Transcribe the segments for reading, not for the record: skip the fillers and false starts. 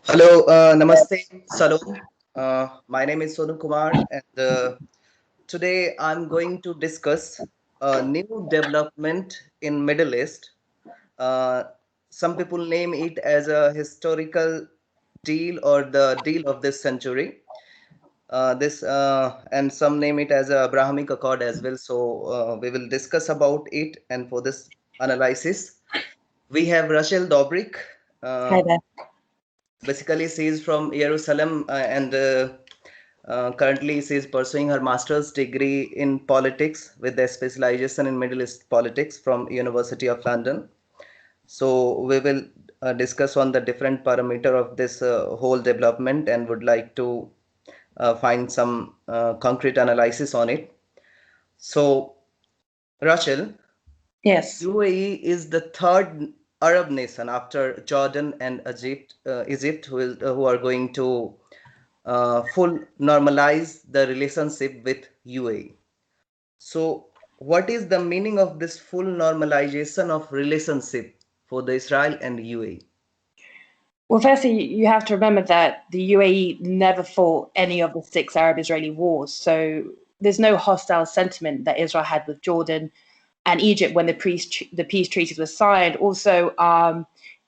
Hello, namaste, Salom. My name is Sonu Kumar, and today I'm going to discuss a new development in Middle East. Uh, some people name it as a historical deal or the deal of this century. This and some name it as a Abrahamic Accord as well. So we will discuss about it, and for this analysis, we have Rachel Dobrik. Hi there. Basically, she is from Jerusalem and currently she is pursuing her master's degree in politics with a specialization in Middle East politics from University of London. So we will discuss on the different parameter of this whole development and would like to find some concrete analysis on it. So, Rachel, Yes. UAE is the third Arab nation after Jordan and Egypt who are going to full normalize the relationship with UAE. So, what is the meaning of this full normalization of relationship for the Israel and UAE? Well, firstly, you have to remember that the UAE never fought any of the 6 Arab-Israeli wars. So there's no hostile sentiment that Israel had with Jordan and Egypt when the peace treaties were signed. Also,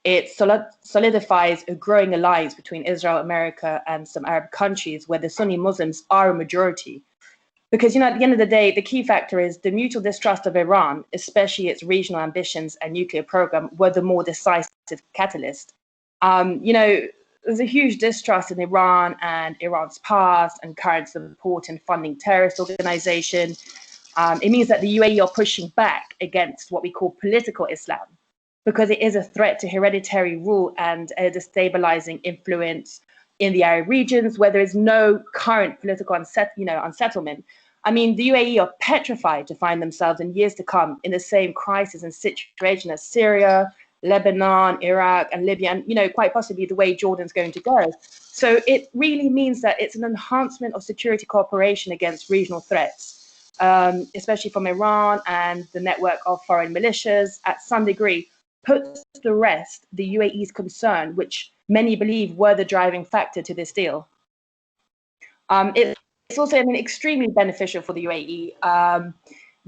it solidifies a growing alliance between Israel, America, and some Arab countries where the Sunni Muslims are a majority. Because, at the end of the day, the key factor is the mutual distrust of Iran, especially its regional ambitions and nuclear program, were the more decisive catalyst. There's a huge distrust in Iran and Iran's past and current support in funding terrorist organizations. It means that the UAE are pushing back against what we call political Islam, because it is a threat to hereditary rule and a destabilizing influence in the Arab regions where there is no current political unsettlement. I mean, the UAE are petrified to find themselves in years to come in the same crisis and situation as Syria, Lebanon, Iraq, and Libya, and quite possibly the way Jordan's going to go. So it really means that it's an enhancement of security cooperation against regional threats, especially from Iran and the network of foreign militias. At some degree, puts to rest the UAE's concern, which many believe were the driving factor to this deal. It's also extremely beneficial for the UAE.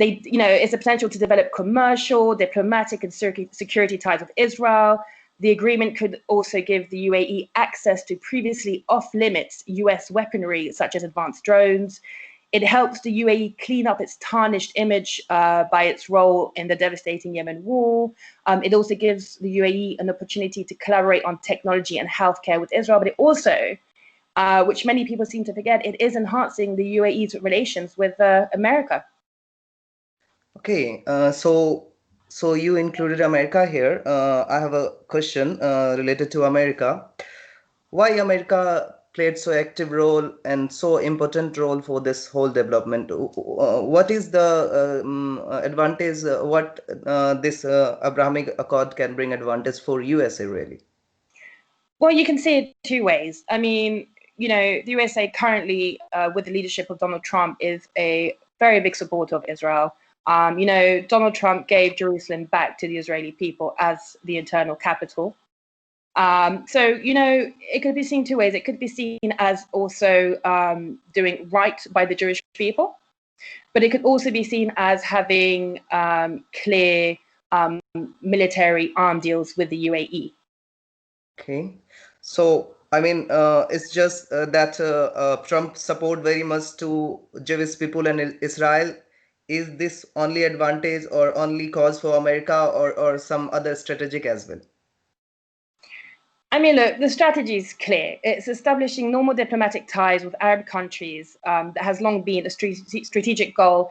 It's a potential to develop commercial, diplomatic, and security ties with Israel. The agreement could also give the UAE access to previously off-limits US weaponry, such as advanced drones. It helps the UAE clean up its tarnished image by its role in the devastating Yemen war. It also gives the UAE an opportunity to collaborate on technology and healthcare with Israel, but it also, which many people seem to forget, it is enhancing the UAE's relations with America. Okay, so you included America here. I have a question related to America. Why America played so active role and so important role for this whole development? What is the advantage? What this Abrahamic Accord can bring advantage for USA really? Well, you can see it 2 ways. I mean, the USA currently, with the leadership of Donald Trump, is a very big supporter of Israel. Donald Trump gave Jerusalem back to the Israeli people as the eternal capital. So, it could be seen 2 ways. It could be seen as also doing right by the Jewish people, but it could also be seen as having clear military arm deals with the UAE. Okay, so I mean, it's just that Trump support very much to Jewish people and Israel. Is this only advantage or only cause for America or some other strategic as well? I mean, look, the strategy is clear. It's establishing normal diplomatic ties with Arab countries that has long been a strategic goal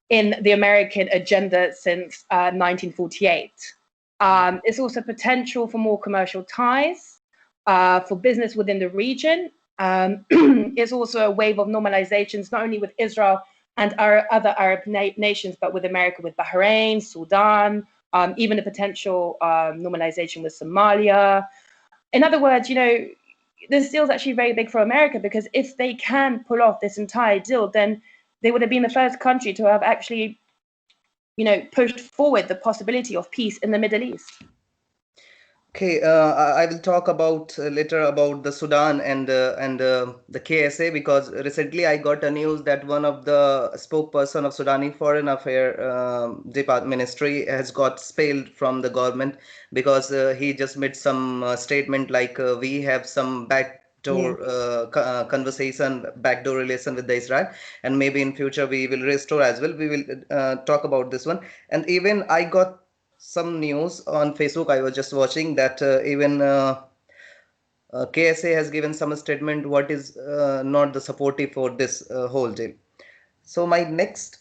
in the American agenda since 1948. It's also potential for more commercial ties, for business within the region. It's also a wave of normalizations, not only with Israel and our other Arab nations, but with America, with Bahrain, Sudan, even a potential normalization with Somalia. In other words, this deal is actually very big for America, because if they can pull off this entire deal, then they would have been the first country to have actually, pushed forward the possibility of peace in the Middle East. Okay, I will talk about later about the Sudan and the KSA, because recently I got a news that one of the spokesperson of Sudani Foreign Affairs Department Ministry has got expelled from the government because he just made some statement like we have some Yeah. backdoor conversation, backdoor relation with the Israel, and maybe in future we will restore as well. We will talk about this one, and even I got some news on Facebook. I was just watching that even KSA has given some statement what is not the supportive for this whole deal. So my next,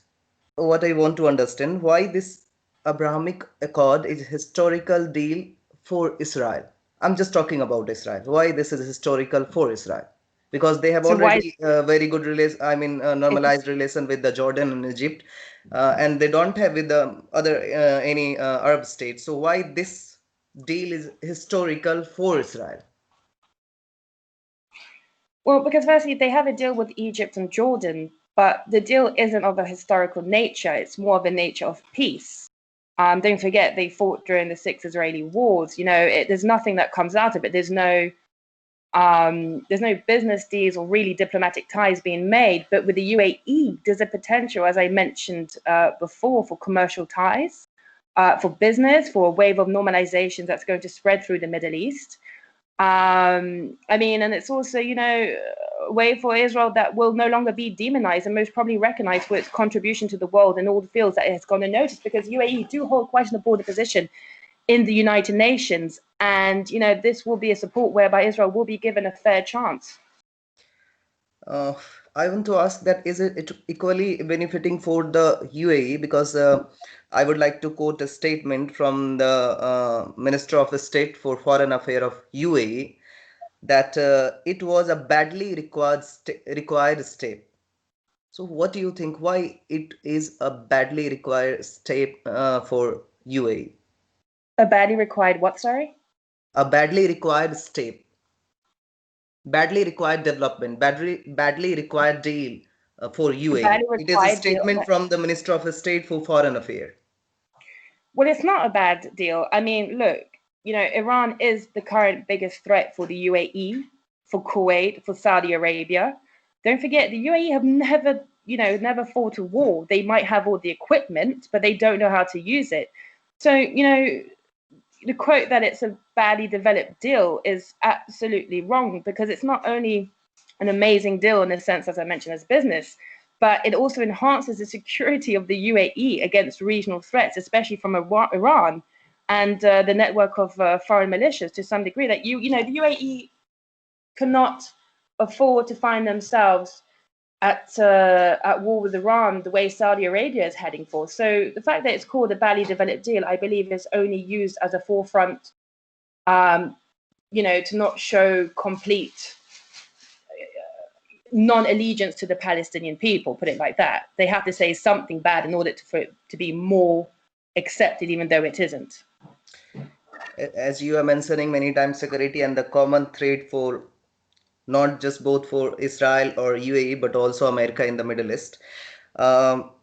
what I want to understand, why this Abrahamic Accord is historical deal for Israel. I'm just talking about Israel. Why this is historical for Israel? Because they have So why already very good relation. I mean, normalized relation with the Jordan and Egypt, and they don't have with the other any Arab states. So why this deal is historical for Israel? Well, because firstly, they have a deal with Egypt and Jordan, but the deal isn't of a historical nature. It's more of a nature of peace. Don't forget, they fought during the 6 Israeli wars. There's nothing that comes out of it. There's no business deals or really diplomatic ties being made. But with the UAE, there's a potential, as I mentioned before, for commercial ties, for business, for a wave of normalization that's going to spread through the Middle East. And it's also, a way for Israel that will no longer be demonized and most probably recognized for its contribution to the world in all the fields that it has gone unnoticed, because UAE do hold quite an important position in the United Nations. And, this will be a support whereby Israel will be given a fair chance. Uh, I want to ask that is it equally benefiting for the UAE? Because I would like to quote a statement from the Minister of State for Foreign Affairs of UAE that it was a badly required step. So what do you think? Why it is a badly required step for UAE? A badly required what, sorry? A badly required step, badly required development, badly required deal for A UAE. badly It is a required deal. statement from the Minister of State for Foreign Affairs. Well, it's not a bad deal. I mean, look, Iran is the current biggest threat for the UAE, for Kuwait, for Saudi Arabia. Don't forget, the UAE have never fought a war. They might have all the equipment, but they don't know how to use it. So, the quote that it's a badly developed deal is absolutely wrong, because it's not only an amazing deal in the sense, as I mentioned, as business, but it also enhances the security of the UAE against regional threats, especially from Iran and the network of foreign militias to some degree. That the UAE cannot afford to find themselves at war with Iran the way Saudi Arabia is heading for. So the fact that it's called a badly developed deal, I believe, is only used as a forefront, um, to not show complete non-allegiance to the Palestinian people, put it like that. They have to say something bad in order for it to be more accepted, even though it isn't. As you are mentioning many times, security and the common threat for not just both for Israel or UAE, but also America in the Middle East.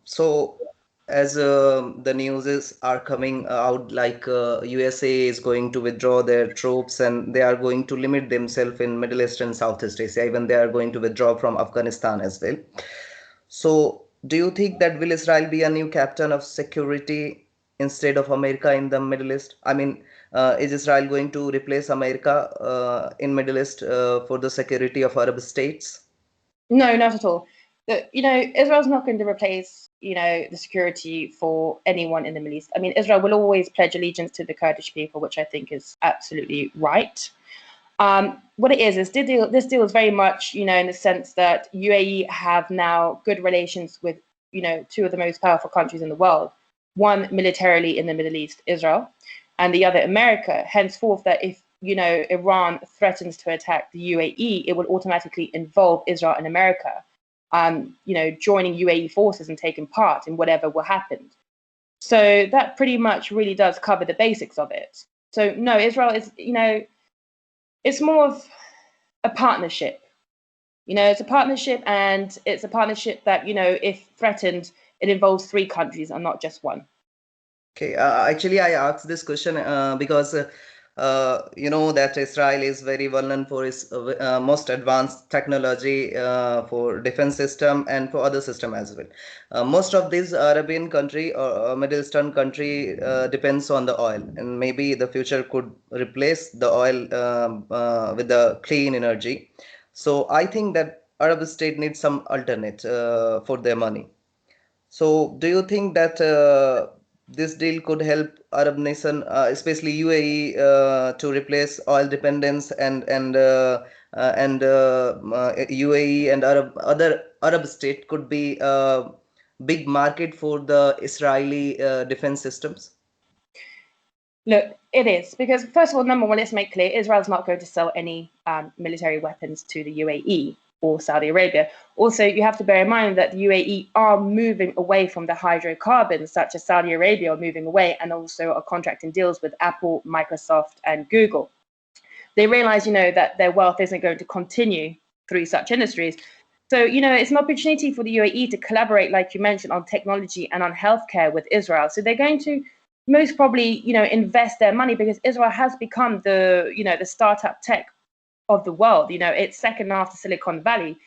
So, as the news are coming out, like USA is going to withdraw their troops and they are going to limit themselves in Middle East and Southeast Asia. Even they are going to withdraw from Afghanistan as well. So, do you think that will Israel be a new captain of security instead of America in the Middle East? I mean, is Israel going to replace America in Middle East for the security of Arab states? No, not at all. Israel's not going to replace, the security for anyone in the Middle East. I mean, Israel will always pledge allegiance to the Kurdish people, which I think is absolutely right. What it is this deal is very much, in the sense that UAE have now good relations with, two of the most powerful countries in the world. One militarily in the Middle East, Israel, and the other America. Henceforth, that if Iran threatens to attack the UAE, it will automatically involve Israel and America, joining UAE forces and taking part in whatever will happen. So that pretty much really does cover the basics of it. So no, Israel is, it's more of a partnership. It's a partnership, and it's a partnership that, if threatened, it involves three countries and not just one. Okay, actually, I asked this question because You know that Israel is very well known for its most advanced technology for defense system and for other system as well. Most of these Arabian country or Middle Eastern country depends on the oil, and maybe the future could replace the oil with the clean energy. So I think that Arab state needs some alternate for their money. So, do you think that this deal could help Arab nation, especially UAE, to replace oil dependence and UAE and other Arab state could be a big market for the Israeli defense systems? Look, it is because first of all, number one, let's make clear Israel's not going to sell any military weapons to the UAE or Saudi Arabia. Also, you have to bear in mind that the UAE are moving away from the hydrocarbons, such as Saudi Arabia are moving away, and also are contracting deals with Apple, Microsoft, and Google. They realize, that their wealth isn't going to continue through such industries. So, it's an opportunity for the UAE to collaborate, like you mentioned, on technology and on healthcare with Israel. So they're going to most probably, invest their money because Israel has become the startup tech of the world. It's second after Silicon Valley.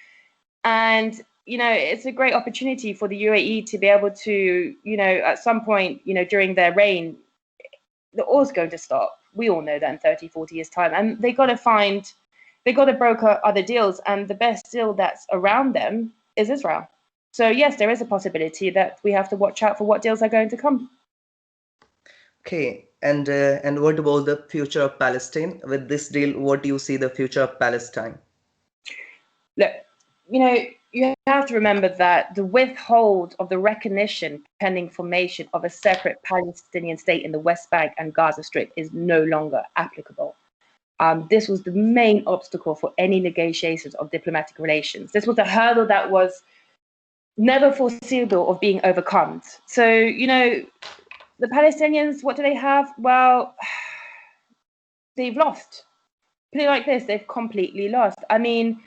And, it's a great opportunity for the UAE to be able to, at some point, during their reign, the oil's going to stop. We all know that in 30, 40 years' time. And they got to broker other deals. And the best deal that's around them is Israel. So, yes, there is a possibility that we have to watch out for what deals are going to come. Okay, and what about the future of Palestine? With this deal, what do you see the future of Palestine? Look, you have to remember that the withhold of the recognition pending formation of a separate Palestinian state in the West Bank and Gaza Strip is no longer applicable. This was the main obstacle for any negotiations of diplomatic relations. This was a hurdle that was never foreseeable of being overcome. So, the Palestinians, what do they have? Well, they've lost. Put it like this, they've completely lost. I mean,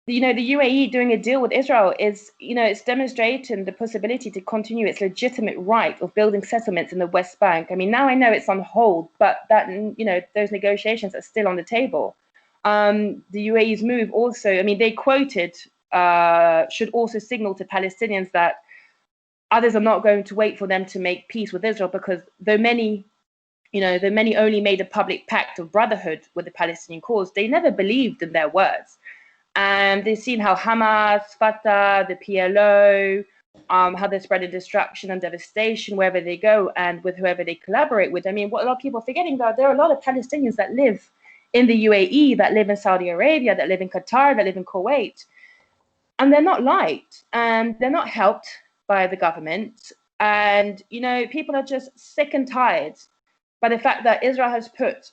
the UAE doing a deal with Israel is, it's demonstrating the possibility to continue its legitimate right of building settlements in the West Bank. I mean, now I know it's on hold, but that, those negotiations are still on the table. The UAE's move also, I mean, they quoted, should also signal to Palestinians that others are not going to wait for them to make peace with Israel because though many only made a public pact of brotherhood with the Palestinian cause, they never believed in their words. And they've seen how Hamas, Fatah, the PLO, how they're spreading destruction and devastation wherever they go and with whoever they collaborate with. I mean, what a lot of people are forgetting, though, there are a lot of Palestinians that live in the UAE, that live in Saudi Arabia, that live in Qatar, that live in Kuwait. And they're not liked and they're not helped by the government. And, people are just sick and tired by the fact that Israel has put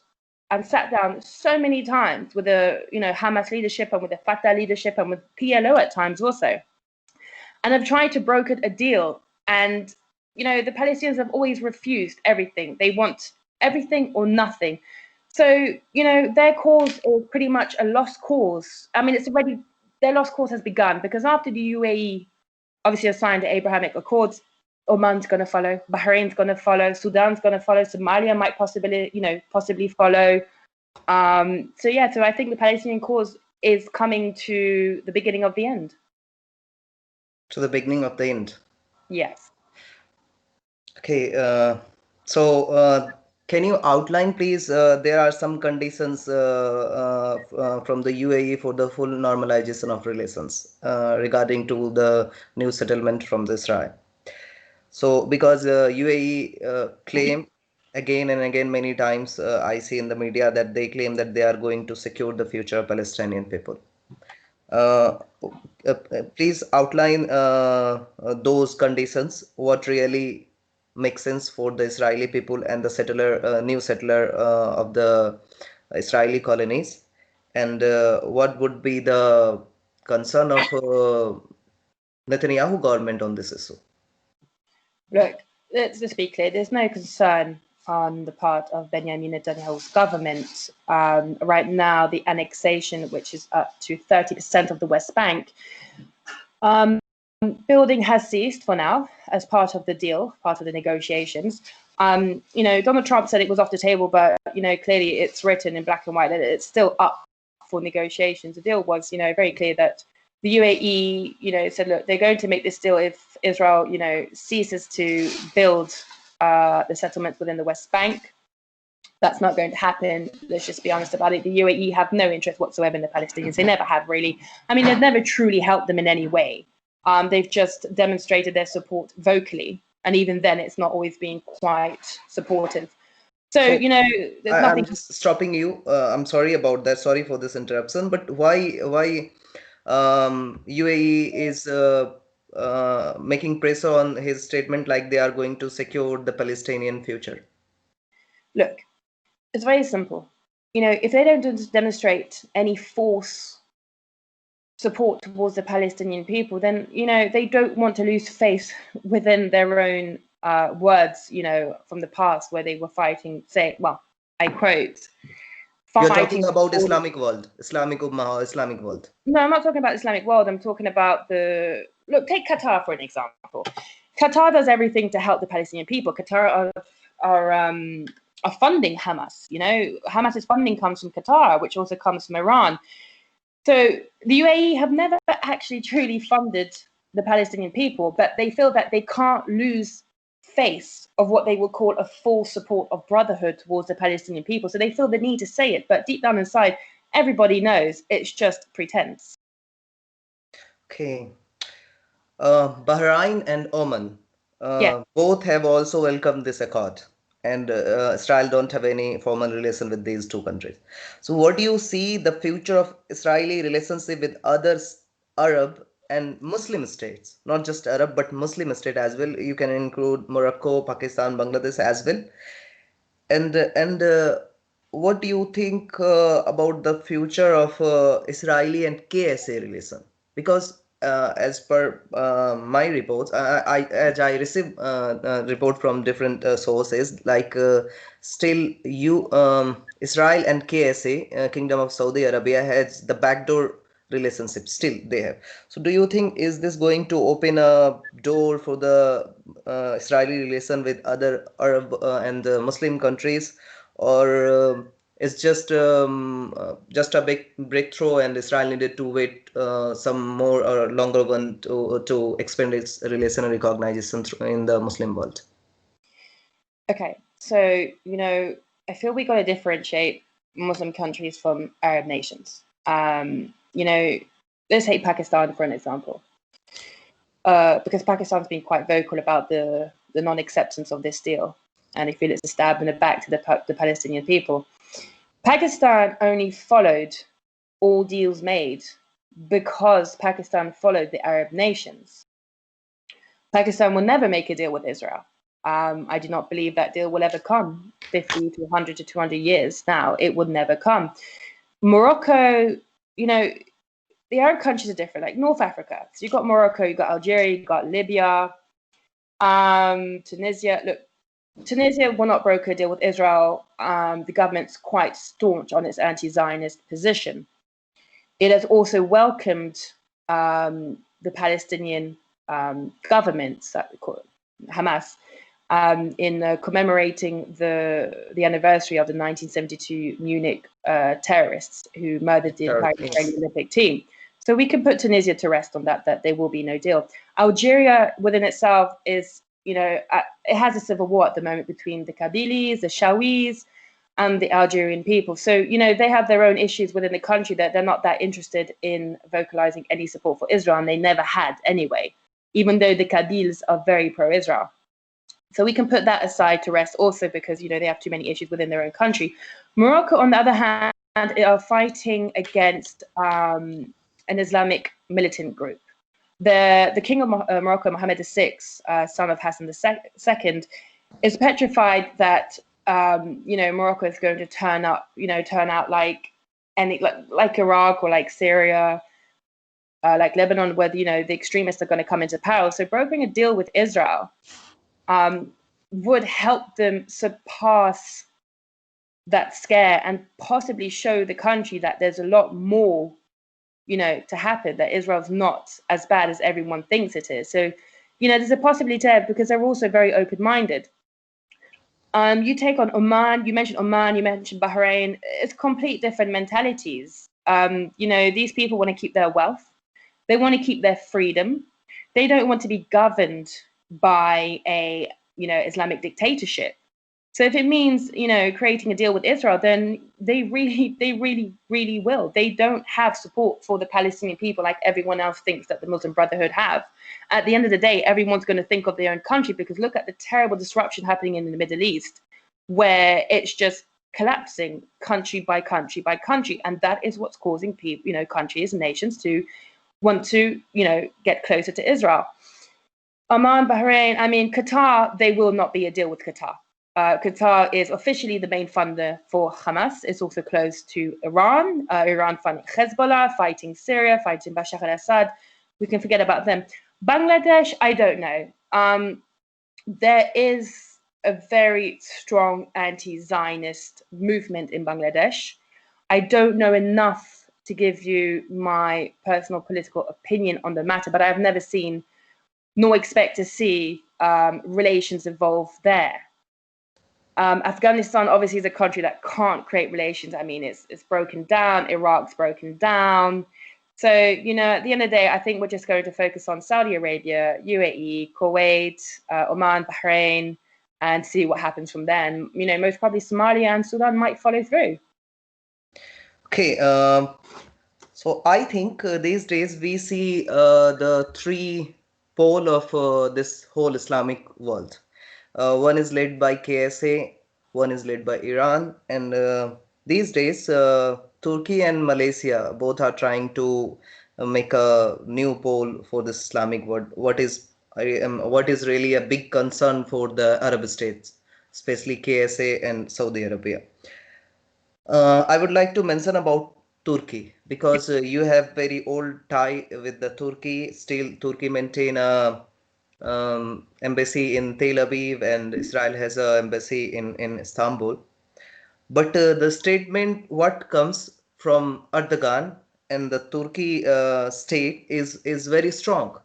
and sat down so many times with the Hamas leadership and with the Fatah leadership and with PLO at times also, and have tried to broker a deal. And the Palestinians have always refused everything. They want everything or nothing. So their cause is pretty much a lost cause. I mean, their lost cause has begun because after the UAE obviously has signed the Abrahamic Accords, Oman's going to follow, Bahrain's going to follow, Sudan's going to follow, Somalia might possibly follow. So I think the Palestinian cause is coming to the beginning of the end. To the beginning of the end. Yes. Okay. So can you outline, please? There are some conditions from the UAE for the full normalization of relations regarding to the new settlement from Israel. So, because UAE claim again and again many times, I see in the media that they claim that they are going to secure the future of Palestinian people. Please outline those conditions. What really makes sense for the Israeli people and the new settler of the Israeli colonies, and what would be the concern of Netanyahu government on this issue? Look, let's just be clear. There's no concern on the part of Benjamin Netanyahu's government. Right now, the annexation, which is up to 30% of the West Bank, building has ceased for now as part of the deal, part of the negotiations. Donald Trump said it was off the table, but clearly it's written in black and white that it's still up for negotiations. The deal was, very clear that the UAE, said, look, they're going to make this deal if Israel, ceases to build the settlements within the West Bank. That's not going to happen. Let's just be honest about it. The UAE have no interest whatsoever in the Palestinians. They never have, really. I mean, they've never truly helped them in any way. They've just demonstrated their support vocally. And even then, it's not always been quite supportive. So, there's nothing. I'm just stopping you. I'm sorry about that. Sorry for this interruption. But why UAE is making pressure on his statement like they are going to secure the Palestinian future? Look, it's very simple. If they don't demonstrate any force support towards the Palestinian people, then, they don't want to lose faith within their own words, from the past where they were fighting, I quote, You're talking about Islamic world, Islamic Ummah, Islamic world. No, I'm not talking about Islamic world. I'm talking about take Qatar for an example. Qatar does everything to help the Palestinian people. Qatar are funding Hamas. Hamas's funding comes from Qatar, which also comes from Iran. So the UAE have never actually truly funded the Palestinian people, but they feel that they can't lose face of what they would call a full support of brotherhood towards the Palestinian people. So they feel the need to say it, but deep down inside, everybody knows it's just pretense. Okay. Bahrain and Oman Yeah. both have also welcomed this accord, and Israel don't have any formal relation with these two countries. So what do you see the future of Israeli relationship with other Arab and Muslim states, not just Arab but Muslim state as well? You can include Morocco, Pakistan, Bangladesh as well. And what do you think about the future of Israeli and KSA relation? Because as per my reports, as I receive report from different sources, like still Israel and KSA, Kingdom of Saudi Arabia, has the backdoor relationship still they have. So do you think is this going to open a door for the Israeli relation with other Arab and Muslim countries, or it's just a big breakthrough and Israel needed to wait some more or longer one to expand its relation and recognition in the Muslim world? Okay, so I feel we got to differentiate Muslim countries from Arab nations. Let's take Pakistan for an example, because Pakistan's been quite vocal about the non-acceptance of this deal, and they feel it's a stab in the back to the Palestinian people. Pakistan only followed all deals made because Pakistan followed the Arab nations. Pakistan will never make a deal with Israel. I do not believe that deal will ever come. 50 to 100 to 200 years now, it would never come. Morocco, the Arab countries are different, like North Africa. So you've got Morocco, you've got Algeria, you've got Libya, Tunisia. Look, Tunisia will not broker a deal with Israel. The government's quite staunch on its anti-Zionist position. It has also welcomed the Palestinian government, Hamas, in commemorating the anniversary of the 1972 Munich terrorists who murdered the entire Israeli Olympic team. So we can put Tunisia to rest on that there will be no deal. Algeria within itself is, it has a civil war at the moment between the Kabylis, the Shawis, and the Algerian people. So, they have their own issues within the country that they're not that interested in vocalizing any support for Israel, and they never had anyway, even though the Kabyles are very pro-Israel. So we can put that aside to rest also because, they have too many issues within their own country. Morocco, on the other hand, are fighting against an Islamic militant group. The king of Morocco, Mohammed VI, son of Hassan II, is petrified that Morocco is going to turn out like Iraq or like Syria, like Lebanon, where the extremists are going to come into power. So brokering a deal with Israel would help them surpass that scare and possibly show the country that there's a lot more to happen, that Israel's not as bad as everyone thinks it is. So, there's a possibility there because they're also very open-minded. You take on Oman, you mentioned Bahrain, it's complete different mentalities. These people want to keep their wealth, they want to keep their freedom, they don't want to be governed by a Islamic dictatorship. So if it means creating a deal with Israel, then they really will. They don't have support for the Palestinian people like everyone else thinks that the Muslim Brotherhood have. At the end of the day, everyone's going to think of their own country, because look at the terrible disruption happening in the Middle East, where it's just collapsing country by country by country, and that is what's causing people, countries and nations to want to get closer to Israel. Oman, Bahrain, Qatar, they will not be a deal with Qatar. Qatar is officially the main funder for Hamas. It's also close to Iran. Iran funding Hezbollah, fighting Syria, fighting Bashar al-Assad. We can forget about them. Bangladesh, I don't know. There is a very strong anti-Zionist movement in Bangladesh. I don't know enough to give you my personal political opinion on the matter, but I've never seen nor expect to see relations evolve there. Afghanistan obviously is a country that can't create relations. It's broken down. Iraq's broken down. So, at the end of the day, I think we're just going to focus on Saudi Arabia, UAE, Kuwait, Oman, Bahrain, and see what happens from there. And, most probably Somalia and Sudan might follow through. Okay, so I think these days we see the three pole of this whole Islamic world. One is led by KSA, one is led by Iran, and these days Turkey and Malaysia both are trying to make a new pole for this Islamic world. What is really a big concern for the Arab states, especially KSA and Saudi Arabia. I would like to mention about Turkey, because you have very old tie with the Turkey. Still, Turkey maintain a embassy in Tel Aviv, and Israel has a embassy in Istanbul. But the statement what comes from Erdogan and the Turkey state is very strong.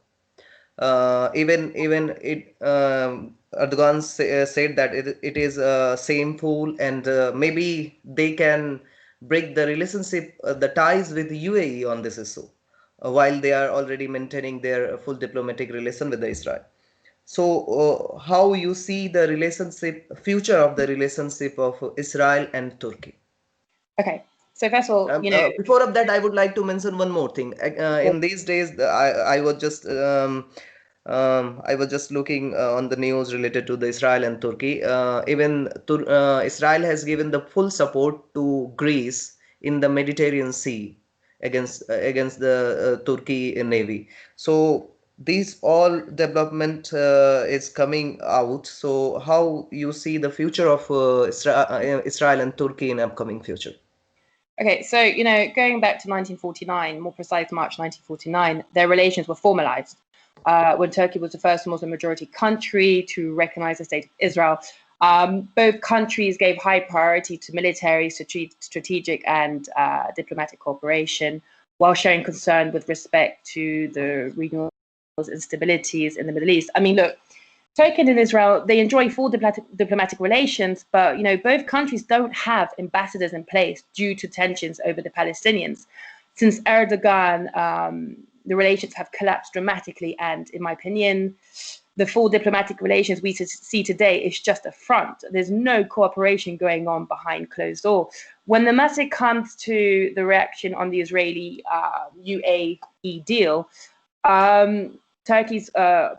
Even it Erdogan said that it is shameful, and maybe they can break the relationship, the ties with UAE on this issue, while they are already maintaining their full diplomatic relation with Israel. So, how you see the future of the relationship of Israel and Turkey? Okay, so first of all, Before of that, I would like to mention one more thing. In these days, I was just looking on the news related to the Israel and Turkey. Israel has given the full support to Greece in the Mediterranean Sea against the Turkey Navy. So these all development is coming out. So how you see the future of Israel and Turkey in upcoming future? Okay, so, going back to 1949, more precise, March 1949, their relations were formalized when Turkey was the first Muslim majority country to recognize the state of Israel. Both countries gave high priority to military, strategic, and diplomatic cooperation, while showing concern with respect to the regional instabilities in the Middle East. Look, Turkey and Israel, they enjoy full diplomatic relations, but both countries don't have ambassadors in place due to tensions over the Palestinians. Since Erdogan, the relations have collapsed dramatically, and in my opinion, the full diplomatic relations we see today is just a front. There's no cooperation going on behind closed doors. When the matter comes to the reaction on the Israeli UAE deal, Turkey's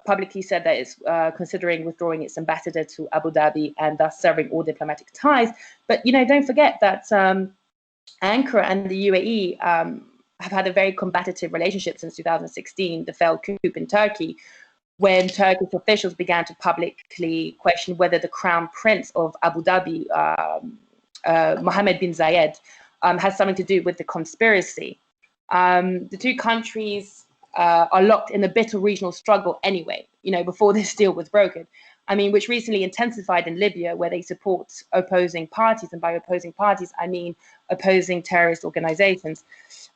publicly said that it's considering withdrawing its ambassador to Abu Dhabi and thus severing all diplomatic ties. But don't forget that Ankara and the UAE have had a very combative relationship since 2016, the failed coup in Turkey, when Turkish officials began to publicly question whether the crown prince of Abu Dhabi, Mohammed bin Zayed, has something to do with the conspiracy. The two countries are locked in a bitter regional struggle anyway, before this deal was brokered. Which recently intensified in Libya, where they support opposing parties. And by opposing parties, I mean opposing terrorist organizations.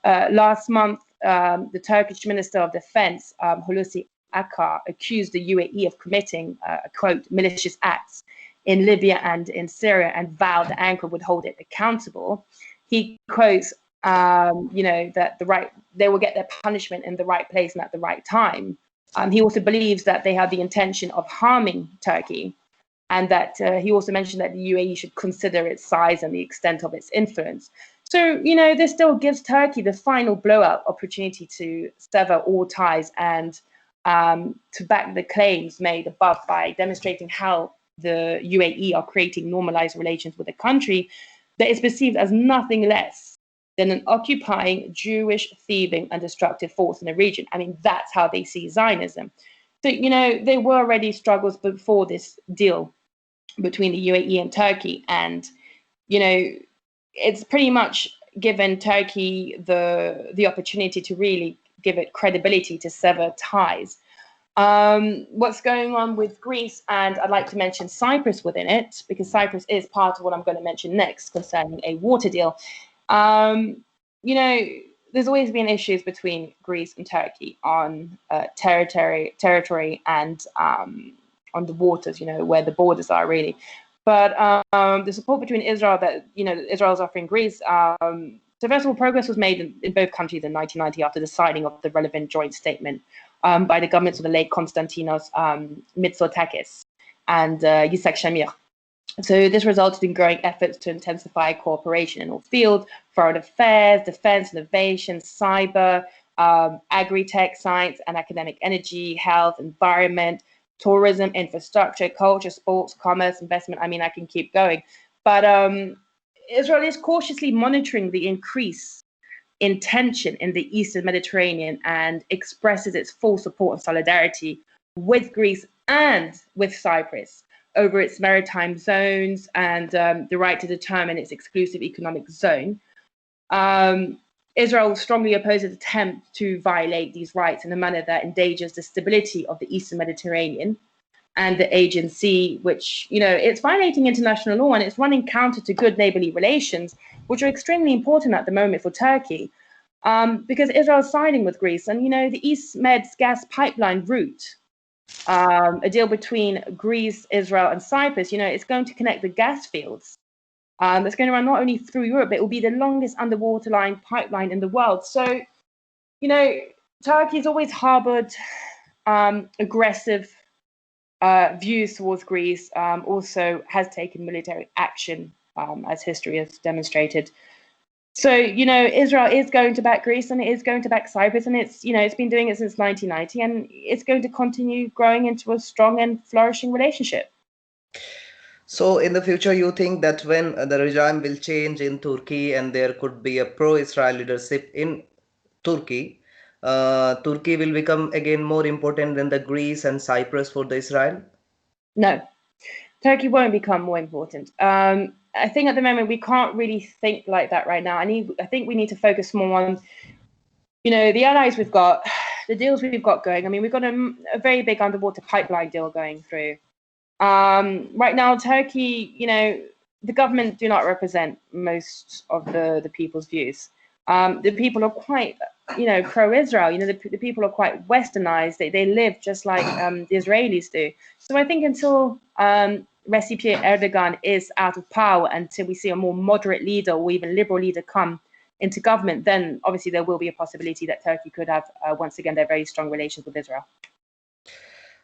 Last month, the Turkish Minister of Defense, Hulusi Akar, accused the UAE of committing, quote, malicious acts in Libya and in Syria and vowed that Ankara would hold it accountable. He quotes, that they will get their punishment in the right place and at the right time. He also believes that they have the intention of harming Turkey, and that he also mentioned that the UAE should consider its size and the extent of its influence. So, this still gives Turkey the final blowout opportunity to sever all ties and to back the claims made above by demonstrating how the UAE are creating normalized relations with a country that is perceived as nothing less than an occupying Jewish, thieving, and destructive force in the region. I mean, that's how they see Zionism. So, there were already struggles before this deal between the UAE and Turkey. And, it's pretty much given Turkey the opportunity to really give it credibility to sever ties. What's going on with Greece, and I'd like to mention Cyprus within it, because Cyprus is part of what I'm going to mention next concerning a water deal. There's always been issues between Greece and Turkey on territory and on the waters, where the borders are really. But the support between Israel that, Israel's offering Greece, so first of all, progress was made in both countries in 1990 after the signing of the relevant joint statement by the governments of the late Konstantinos Mitsotakis and Yitzhak Shamir. So this resulted in growing efforts to intensify cooperation in all fields: foreign affairs, defense, innovation, cyber, agri-tech, science and academic, energy, health, environment, tourism, infrastructure, culture, sports, commerce, investment. I mean, I can keep going. But Israel is cautiously monitoring the increase in tension in the Eastern Mediterranean and expresses its full support and solidarity with Greece and with Cyprus over its maritime zones and the right to determine its exclusive economic zone. Israel strongly opposes attempts to violate these rights in a manner that endangers the stability of the Eastern Mediterranean and the Aegean Sea, which, it's violating international law and it's running counter to good neighborly relations, which are extremely important at the moment for Turkey, because Israel is siding with Greece. And, the East Med's gas pipeline route, a deal between Greece, Israel, and Cyprus, it's going to connect the gas fields. It's going to run not only through Europe, but it will be the longest underwater line pipeline in the world. So, Turkey's always harbored aggressive views towards Greece, also has taken military action, as history has demonstrated. So, Israel is going to back Greece and it is going to back Cyprus, and it's been doing it since 1990, and it's going to continue growing into a strong and flourishing relationship. So in the future, you think that when the regime will change in Turkey and there could be a pro-Israel leadership in Turkey, Turkey will become again more important than the Greece and Cyprus for the Israel? No, Turkey won't become more important. I think at the moment we can't really think like that right now. I think we need to focus more on, the allies we've got, the deals we've got going. I mean, we've got a very big underwater pipeline deal going through. Right now, Turkey, the government do not represent most of the people's views. The people are quite, pro-Israel. The people are quite westernized. They live just like the Israelis do. So I think until Recep Erdogan is out of power, until we see a more moderate leader or even liberal leader come into government, then obviously there will be a possibility that Turkey could have once again their very strong relations with Israel.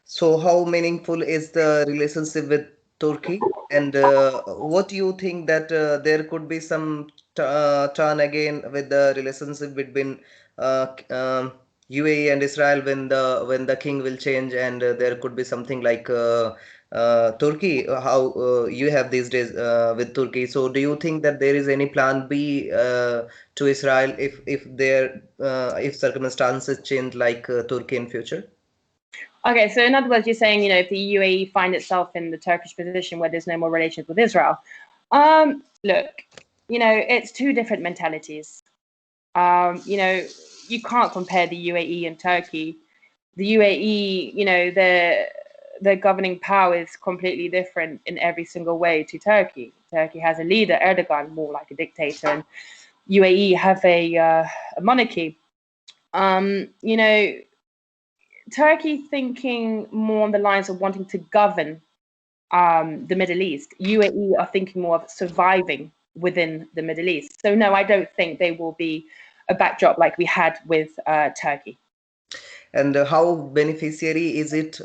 So how meaningful is the relationship with Turkey? And what do you think that there could be some turn again with the relationship between UAE and Israel when the king will change, and there could be something like Turkey, how you have these days with Turkey. So do you think that there is any plan B to Israel if circumstances change like Turkey in future? Okay, so in other words, you're saying, if the UAE find itself in the Turkish position where there's no more relations with Israel, look, it's two different mentalities. You can't compare the UAE and Turkey. The UAE, their governing power is completely different in every single way to Turkey. Turkey has a leader, Erdogan, more like a dictator, and UAE have a monarchy. Turkey thinking more on the lines of wanting to govern the Middle East. UAE are thinking more of surviving within the Middle East. So no, I don't think they will be a backdrop like we had with Turkey. And how beneficiary is it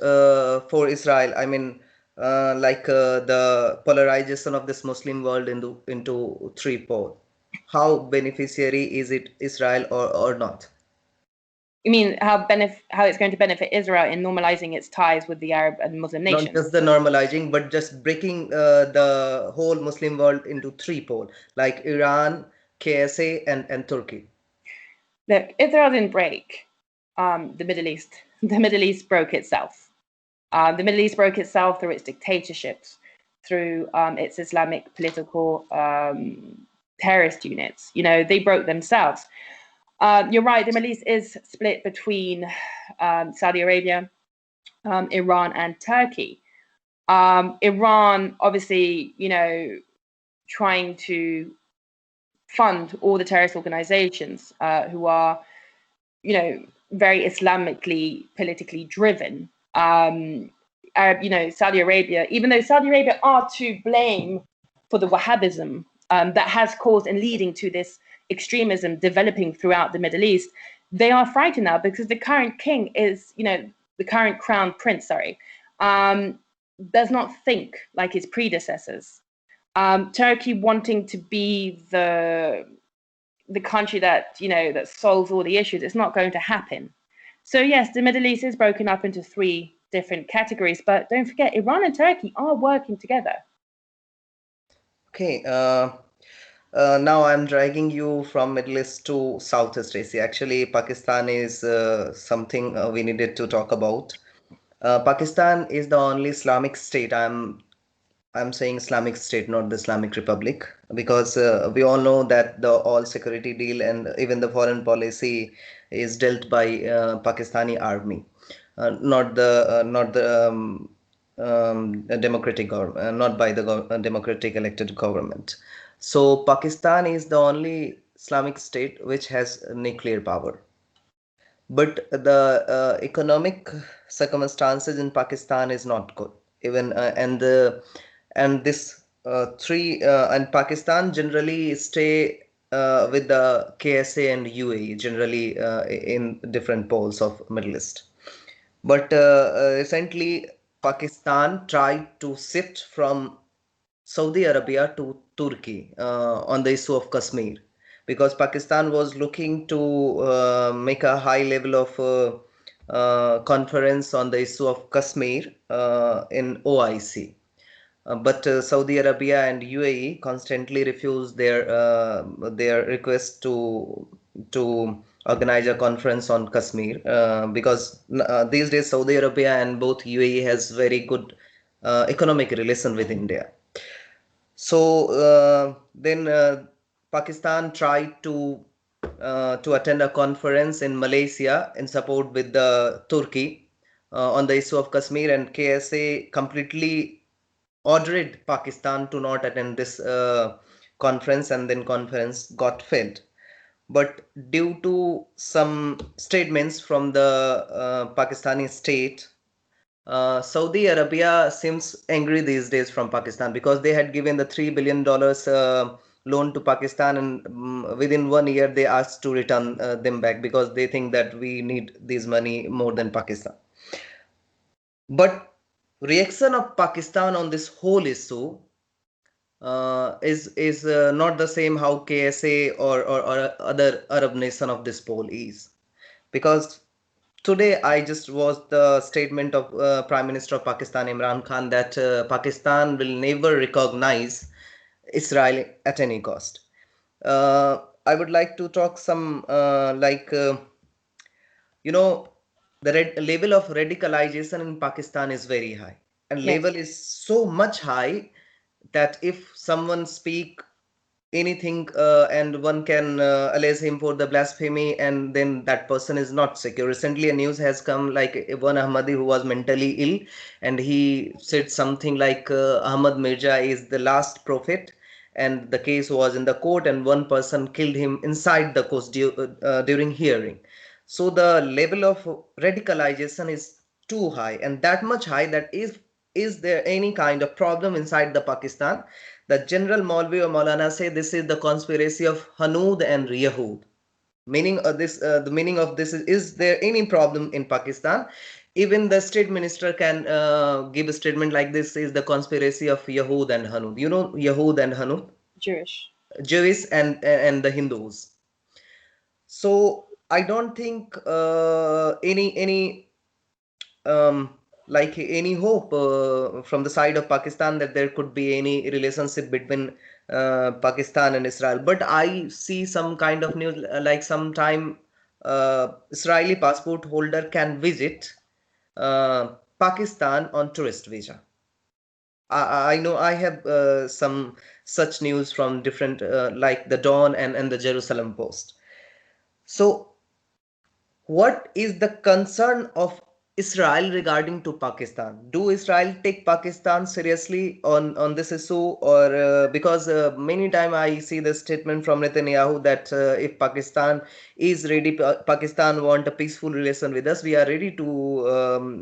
for Israel? I mean, the polarization of this Muslim world into three poles. How beneficiary is it Israel or not? You mean how it's going to benefit Israel in normalizing its ties with the Arab and Muslim Not nations? just the normalizing, but just breaking the whole Muslim world into three poles, like Iran, KSA, and Turkey. Look, Israel didn't break the Middle East. The Middle East broke itself. The Middle East broke itself through its dictatorships, through its Islamic political terrorist units. You know, they broke themselves. You're right, the Middle East is split between Saudi Arabia, Iran, and Turkey. Iran, obviously, you know, trying to fund all the terrorist organizations who are, you know, very Islamically politically driven. You know, Saudi Arabia, even though Saudi Arabia are to blame for the Wahhabism that has caused and leading to this extremism developing throughout the Middle East, they are frightened now because the current king is, you know, the current crown prince, does not think like his predecessors. Turkey wanting to be the country that, you know, that solves all the issues, it's not going to happen. So yes, the Middle East is broken up into three different categories, but don't forget, Iran and Turkey are working together. Okay. Now I'm dragging you from Middle East to Southeast Asia. Actually, Pakistan is something we needed to talk about. Pakistan is the only Islamic state. I'm saying Islamic State, not the Islamic Republic, because we all know that the all security deal and even the foreign policy is dealt by Pakistani army, not the democratic government, not by the democratic elected government. So Pakistan is the only Islamic state which has nuclear power. But the economic circumstances in Pakistan is not good. Even and this three and Pakistan generally stay with the KSA and UAE generally in different poles of Middle East. But recently Pakistan tried to shift from Saudi Arabia to Turkey on the issue of Kashmir, because Pakistan was looking to make a high level of conference on the issue of Kashmir in OIC. But Saudi Arabia and UAE constantly refuse their request to organize a conference on Kashmir because these days Saudi Arabia and both UAE has very good economic relation with India. So then Pakistan tried to attend a conference in Malaysia in support with the Turkey on the issue of Kashmir, and KSA completely ordered Pakistan to not attend this conference, and then conference got failed. But due to some statements from the Pakistani state, Saudi Arabia seems angry these days from Pakistan because they had given the $3 billion loan to Pakistan, and within 1 year they asked to return them back because they think that we need this money more than Pakistan. But reaction of Pakistan on this whole issue is not the same how KSA or other Arab nation of this pole is, because today I just watched the statement of Prime Minister of Pakistan Imran Khan that Pakistan will never recognize Israel at any cost. I would like to talk some you know the level of radicalization in Pakistan is very high, and Yes. level is so much high that if someone speak anything and one can allege him for the blasphemy, and then that person is not secure. Recently a news has come like one Ahmadi who was mentally ill, and he said something like Ahmad Mirza is the last prophet, and the case was in the court, and one person killed him inside the court during hearing. So the level of radicalization is too high, and that much high that is there any kind of problem inside the Pakistan? The General Maulvi or Maulana say this is the conspiracy of Hanud and Yahud. Meaning this, the meaning of this is there any problem in Pakistan? Even the state minister can give a statement like this is the conspiracy of Yahud and Hanud. You know Yahud and Hanud? Jewish and the Hindus. So I don't think any um, like any hope from the side of Pakistan that there could be any relationship between Pakistan and Israel. But I see some kind of news like sometime Israeli passport holder can visit Pakistan on tourist visa. I know I have some such news from different like the Dawn and the Jerusalem Post. So what is the concern of Israel regarding to Pakistan? Do Israel take Pakistan seriously on this issue, or because many time I see the statement from Netanyahu that if Pakistan is ready, Pakistan want a peaceful relation with us, we are ready to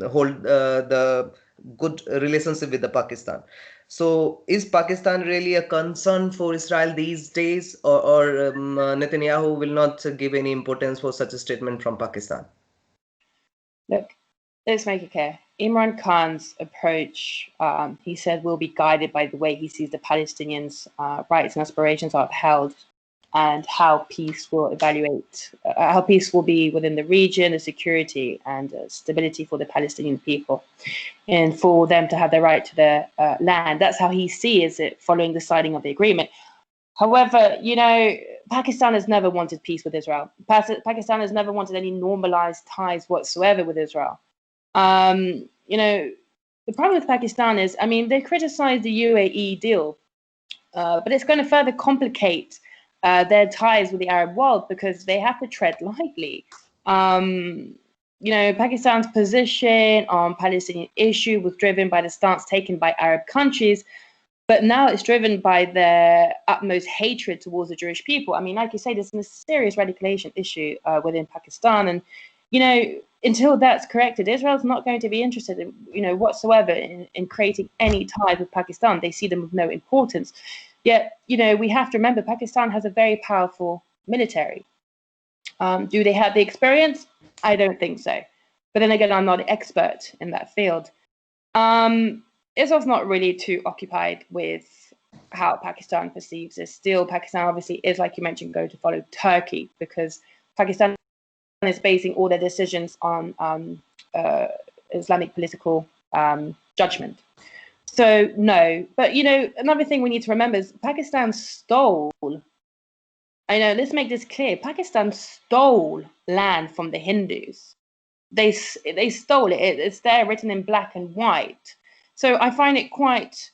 hold the good relationship with the Pakistan. So is Pakistan really a concern for Israel these days, or Netanyahu will not give any importance for such a statement from Pakistan? Look, let's make it clear. Imran Khan's approach, he said, will be guided by the way he sees the Palestinians' rights and aspirations are upheld, and how peace will how peace will be within the region, the security and stability for the Palestinian people, and for them to have the right to their land. That's how he sees it following the signing of the agreement. However, Pakistan has never wanted peace with Israel. Pakistan has never wanted any normalized ties whatsoever with Israel. The problem with Pakistan is, I mean, they criticize the UAE deal, but it's going to further complicate their ties with the Arab world because they have to tread lightly. Pakistan's position on Palestinian issue was driven by the stance taken by Arab countries, but now it's driven by their utmost hatred towards the Jewish people. I mean, like you say, there's a serious radicalization issue within Pakistan, and until that's corrected, Israel's not going to be interested in, whatsoever in creating any ties with Pakistan. They see them of no importance. Yet, we have to remember Pakistan has a very powerful military. Do they have the experience? I don't think so. But then again, I'm not an expert in that field. Israel's not really too occupied with how Pakistan perceives this. Still, Pakistan obviously is, like you mentioned, going to follow Turkey because Pakistan is basing all their decisions on Islamic political judgment. So no, but another thing we need to remember is Pakistan stole. I know. Let's make this clear. Pakistan stole land from the Hindus. They stole it. It's there written in black and white. So I find it quite,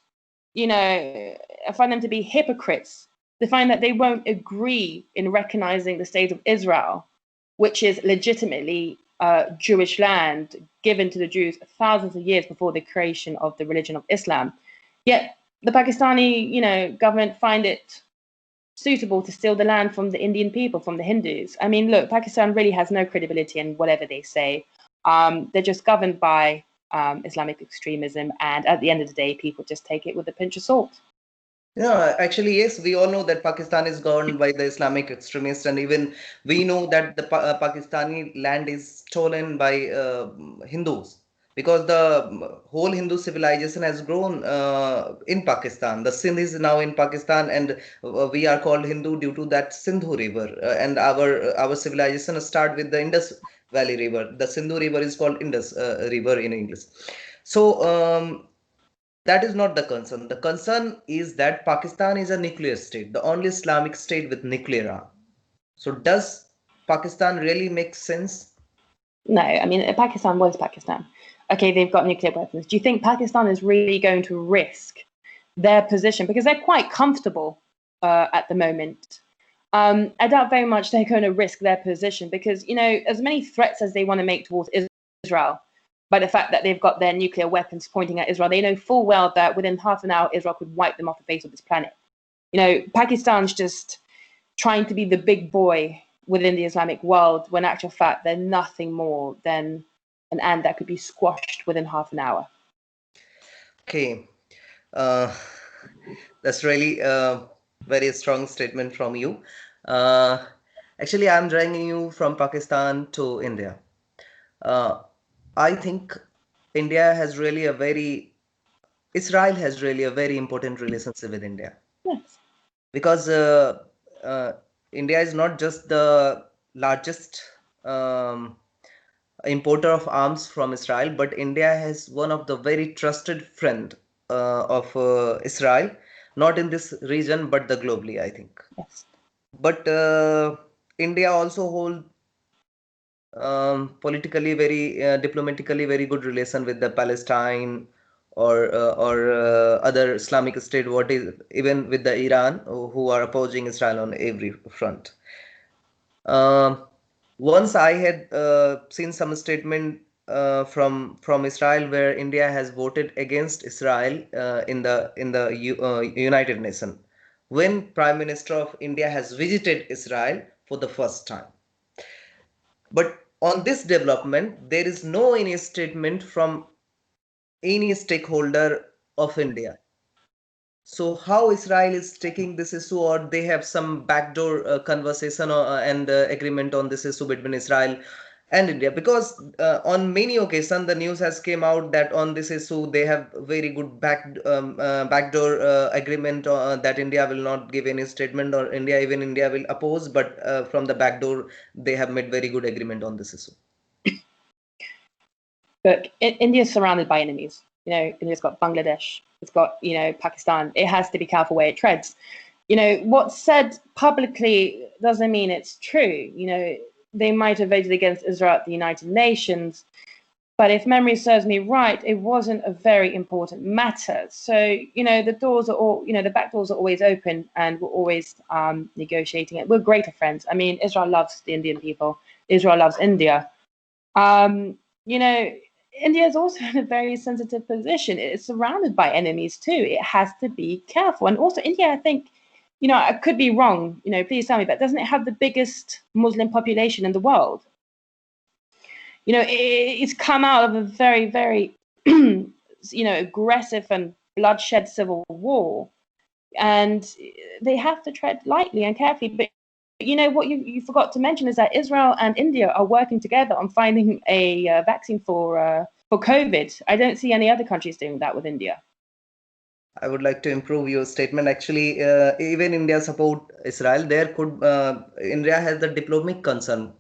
I find them to be hypocrites. They find that they won't agree in recognizing the state of Israel, which is legitimately Jewish land given to the Jews thousands of years before the creation of the religion of Islam. Yet the Pakistani, government find it suitable to steal the land from the Indian people, from the Hindus. I mean, look, Pakistan really has no credibility in whatever they say. They're just governed by Islamic extremism, and at the end of the day, people just take it with a pinch of salt. Yeah, actually, yes, we all know that Pakistan is governed by the Islamic extremists, and even we know that the Pakistani land is stolen by Hindus because the whole Hindu civilization has grown in Pakistan. The Sindh is now in Pakistan, and we are called Hindu due to that Sindhu River. And our civilization start with the Indus Valley River. The Sindhu River is called Indus River in English. So that is not the concern. The concern is that Pakistan is a nuclear state, the only Islamic state with nuclear arm. So does Pakistan really make sense? No, I mean, Pakistan was Pakistan. Okay, they've got nuclear weapons. Do you think Pakistan is really going to risk their position? Because they're quite comfortable at the moment. I doubt very much they're going to risk their position because, as many threats as they want to make towards Israel, by the fact that they've got their nuclear weapons pointing at Israel, they know full well that within half an hour, Israel could wipe them off the face of this planet. Pakistan's just trying to be the big boy within the Islamic world, when in actual fact, they're nothing more than an ant that could be squashed within half an hour. Okay. Uh, that's really a very strong statement from you. Uh, Actually, I'm dragging you from Pakistan to India. Uh, I think India has really a very, Israel has really a very important relationship with India Yes. because uh, India is not just the largest um, importer of arms from Israel, but India has one of the very trusted friend of Israel, not in this region but the globally, I think. Yes. But India also hold politically very diplomatically very good relation with the Palestine or other Islamic state, what is even with the Iran who are opposing Israel on every front. Um, Once I had seen some statement from Israel where India has voted against Israel in the United Nations when Prime Minister of India has visited Israel for the first time. But on this development, there is no any statement from any stakeholder of India. So how Israel is taking this issue, or they have some backdoor conversation and agreement on this issue between Israel and India? Because on many occasions the news has came out that on this issue they have very good backdoor agreement that India will not give any statement, or India will oppose, but from the backdoor they have made very good agreement on this issue. Look, India is surrounded by enemies. India's got Bangladesh, it's got, Pakistan. It has to be careful where it treads. What's said publicly doesn't mean it's true. They might have voted against Israel at the United Nations, but if memory serves me right, it wasn't a very important matter. So, the doors are all, the back doors are always open, and we're always negotiating it. We're greater friends. I mean, Israel loves the Indian people. Israel loves India. Um, you know, India is also in a very sensitive position. It's surrounded by enemies too. It has to be careful. And also, India, I think, I could be wrong. Please tell me, but doesn't it have the biggest Muslim population in the world? It's come out of a very, very, aggressive and bloodshed civil war, and they have to tread lightly and carefully. But what you forgot to mention is that Israel and India are working together on finding a vaccine for COVID. I don't see any other countries doing that with India. I would like to improve your statement. Actually, even India support Israel. India has the diplomatic concern.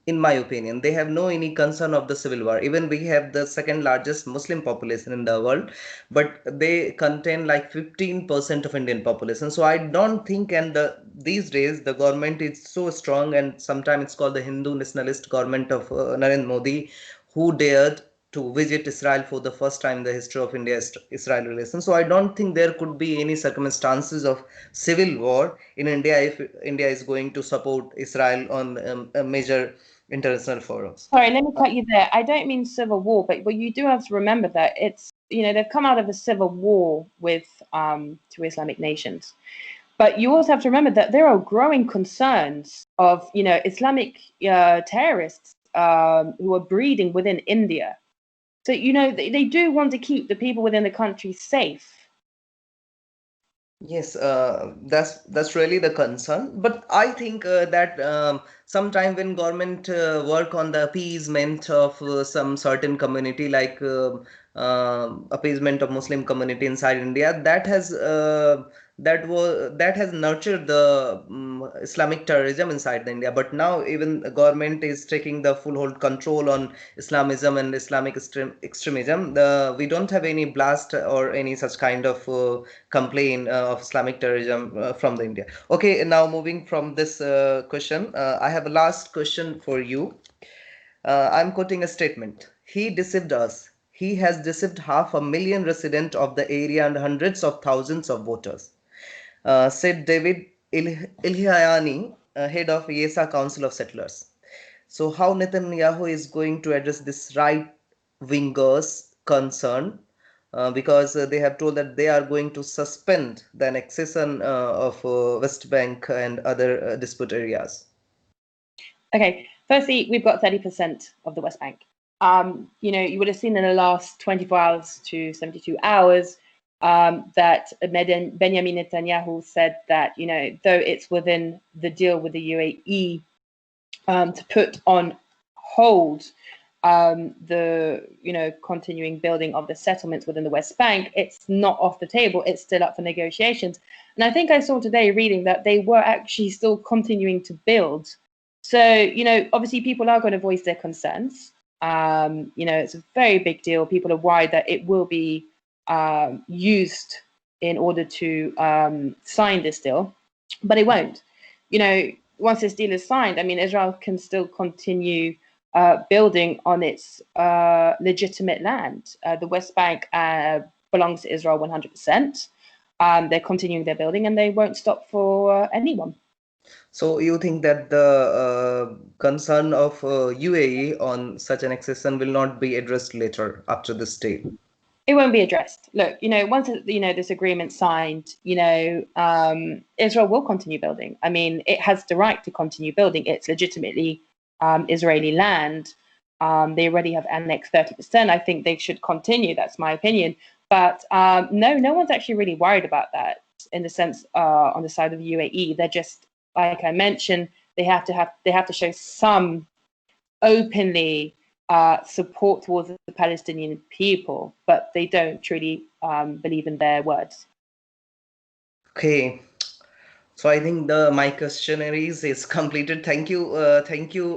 In my opinion, they have no any concern of the civil war. Even we have the second largest Muslim population in the world, but they contain like 15% of Indian population. So I don't think, and these days the government is so strong, and sometimes it's called the Hindu nationalist government of Narendra Modi, who dared to visit Israel for the first time in the history of India-Israel relations. So I don't think there could be any circumstances of civil war in India if India is going to support Israel on a major international forums. Sorry, let me cut you there. I don't mean civil war, but you do have to remember that they've come out of a civil war with two Islamic nations. But you also have to remember that there are growing concerns of Islamic terrorists who are breeding within India. So they do want to keep the people within the country safe. Yes, that's really the concern. But I think that sometime when government work on the appeasement of some certain community, like appeasement of Muslim community inside India, that has nurtured the Islamic terrorism inside the India. But now even the government is taking the full hold control on Islamism and Islamic extremism. We don't have any blast or any such kind of complaint of Islamic terrorism from the India. Okay, now moving from this question, I have a last question for you. I'm quoting a statement. He deceived us. He has deceived 500,000 residents of the area and hundreds of thousands of voters, said David Ilhayani, head of Yesa Council of Settlers. So, how Netanyahu is going to address this right wingers' concern? Because they have told that they are going to suspend the annexation of West Bank and other dispute areas. Okay, firstly, we've got 30% of the West Bank. you would have seen in the last 24 hours to 72 hours that Benjamin Netanyahu said that, though it's within the deal with the UAE to put on hold the continuing building of the settlements within the West Bank, it's not off the table. It's still up for negotiations. And I think I saw today reading that they were actually still continuing to build. So, obviously people are going to voice their concerns. It's a very big deal. People are worried that it will be used in order to sign this deal, but it won't. Once this deal is signed, I mean, Israel can still continue building on its legitimate land. The West Bank belongs to Israel 100%. They're continuing their building, and they won't stop for anyone. So you think that the concern of UAE on such an accession will not be addressed later after this deal? It won't be addressed. Look, once this agreement signed, Israel will continue building. I mean, it has the right to continue building. It's legitimately Israeli land. They already have annexed 30%. I think they should continue. That's my opinion. But no one's actually really worried about that in the sense on the side of the UAE. They're just, like I mentioned, they have to show some openly support towards the Palestinian people, but they don't truly believe in their words. Okay. So I think my questionnaires is completed. Thank you,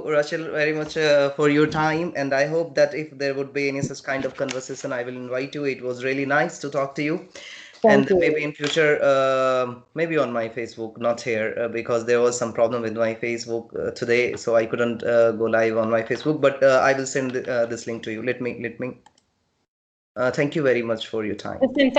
Rachel, very much for your time. And I hope that if there would be any such kind of conversation, I will invite you. It was really nice to talk to you. Thank you. Maybe in future, maybe on my Facebook, not here, because there was some problem with my Facebook today, so I couldn't go live on my Facebook. But I will send this link to you. Let me. Thank you very much for your time. Listen,